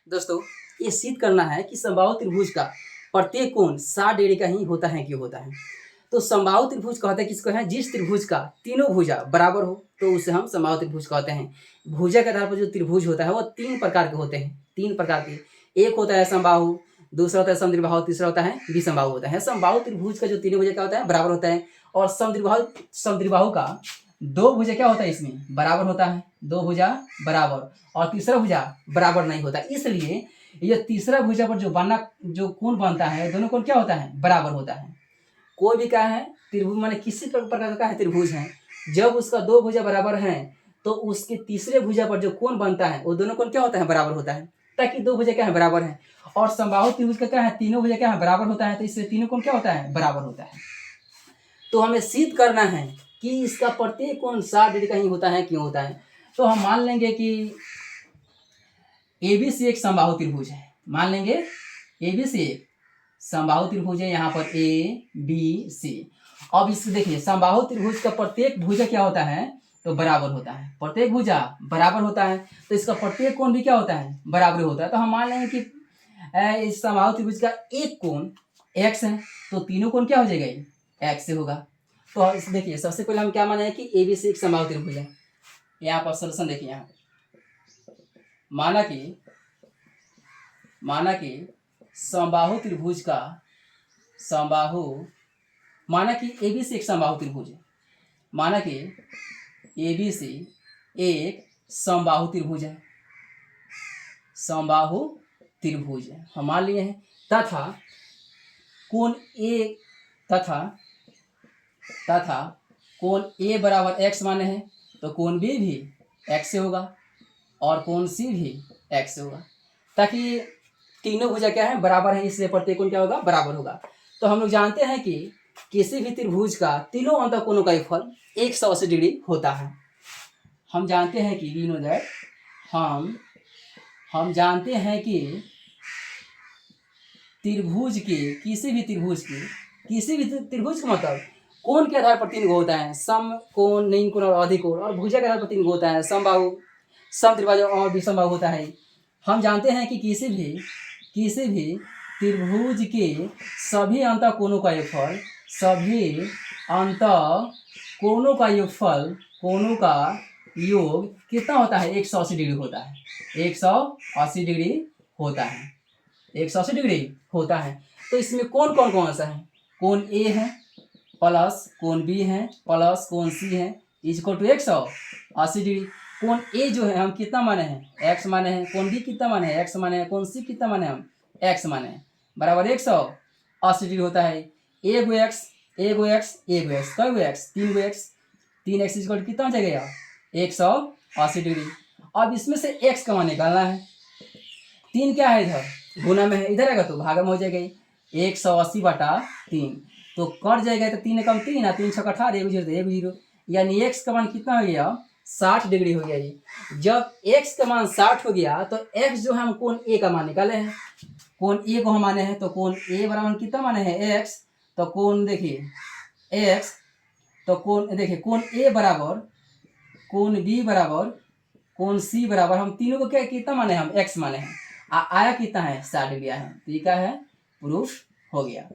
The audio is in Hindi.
दोस्तों ये सिद्ध करना है कि समबाहु त्रिभुज का प्रत्येक कोण 60 डिग्री का ही होता है क्यों होता है। तो समबाहु त्रिभुज कहते हैं किसको है, जिस त्रिभुज का तीनों भुजा बराबर हो तो उसे हम समबाहु त्रिभुज कहते हैं। भुजा के आधार पर जो त्रिभुज होता है वो 3 प्रकार के होते हैं, 3 प्रकार के। एक होता है समबाहु, दूसरा होता है समद्विबाहु, तीसरा होता है विसमबाहु होता है। समबाहु त्रिभुज का जो तीनों भुजा क्या होता है, बराबर होता है। और समद्विबाहु का 2 भुजा क्या होता है, इसमें बराबर होता है, 2 भुजा बराबर, और तीसरा भुजा बराबर नहीं होता। इसलिए ये तीसरा भुजा पर जो कोण बनता है, दोनों कोण क्या होता है, बराबर होता है। कोई भी क्या है त्रिभुज, माने किसी प्रकार का है त्रिभुज है, जब उसका 2 भुजा बराबर है तो उसके तीसरे भुजा पर जो कोण बनता है वो दोनों कोण क्या होता है, बराबर होता है, ताकि 2 भुजा क्या है, बराबर है। और समबाहु त्रिभुज का क्या है, तीनों भुजा क्या है, बराबर होता है, तो इसलिए तीनों कोण क्या होता है, बराबर होता है। तो हमें सिद्ध करना है कि इसका प्रत्येक कोण 60 डिग्री का ही होता है क्यों होता है। तो हम मान लेंगे कि एबीसी एक समबाहु त्रिभुज है, मान लेंगे एबीसी एक समबाहु त्रिभुज है, यहाँ पर ए बी सी। अब इसको देखिए, समबाहु त्रिभुज का प्रत्येक भुजा क्या होता है, तो बराबर होता है, प्रत्येक भुजा बराबर होता है, तो इसका प्रत्येक कोण भी क्या होता है, बराबर होता है। तो हम मान लेंगे कि इस समबाहु त्रिभुज का एक कोण x है, तो तीनों कोण क्या हो जाएगा, x से होगा। तो देखिए सबसे पहले हम क्या माने कि एबीसी एक समबाहु त्रिभुज है। यहाँ पर सोल्यूशन देखिए, यहाँ माना कि समबाहु त्रिभुज का माना कि एबीसी एक समबाहु त्रिभुज है, माना कि एबीसी एक समबाहु त्रिभुज है, समबाहु त्रिभुज है हम मान लिए हैं, तथा कोण ए बराबर x माने हैं, तो कोण बी भी x से होगा और कोण सी भी x से होगा, ताकि तीनों भुजा क्या है, बराबर है, इसलिए प्रत्येक कोण क्या होगा, बराबर होगा। तो हम लोग जानते हैं कि किसी भी त्रिभुज का तीनों अंतःकोणों का फल 180 डिग्री होता है। हम जानते हैं कि वी नो दैट, हम जानते हैं कि त्रिभुज के किसी भी त्रिभुज का मतलब कोण के आधार पर 3 गो होता है, सम कोण, नीन कोण और अधिक कोण, और भुजा के आधार पर 3 गो होता है, समबाहु, समत्रिभुज और विषमबाहु होता है। हम जानते हैं कि किसी भी त्रिभुज के सभी अंतःकोणों का योगफल, कोणों का योग कितना होता है, 180 डिग्री होता है, 180 डिग्री होता है, 180 डिग्री होता है। तो इसमें कौन सा है, कोण ए है प्लस कोण बी है प्लस कोण सी है इक्वल टू 180 डिग्री। कोण ए जो है हम कितना माने हैं, x माने हैं, कोण बी कितना माने हैं, x माने हैं, कोण सी कितना माने हम x माने हैं, बराबर 180 डिग्री होता है। ए गो x कई गो x, 3 गो x, 3x इक्वल टू कितना हो जाएगा, 180 डिग्री। अब इसमें से x का मान निकालना है, 3 क्या है इधर गुना में है, इधर आएगा तो भागा में हो जाएगा 180/3, तो कट जाएगा, तो 3 कम 3 3 6 18 1 0, यानी x का मान कितना हो गया, 60 डिग्री हो गया। ये जब x का मान 60 हो गया तो x जो है हम कोण a का मान निकाले हैं, कोण a को हम माने हैं, तो कोण a बराबर कितना माने हैं, x, तो कोण देखिए x, तो कोण देखिए कोण a बराबर, कोण b बराबर, कोण c बराबर, हम तीनों को क्या कितना माने, हम x माने हैं, आया कितना है, 60 डिग्री है। तो ये क्या है, प्रूफ हो गया।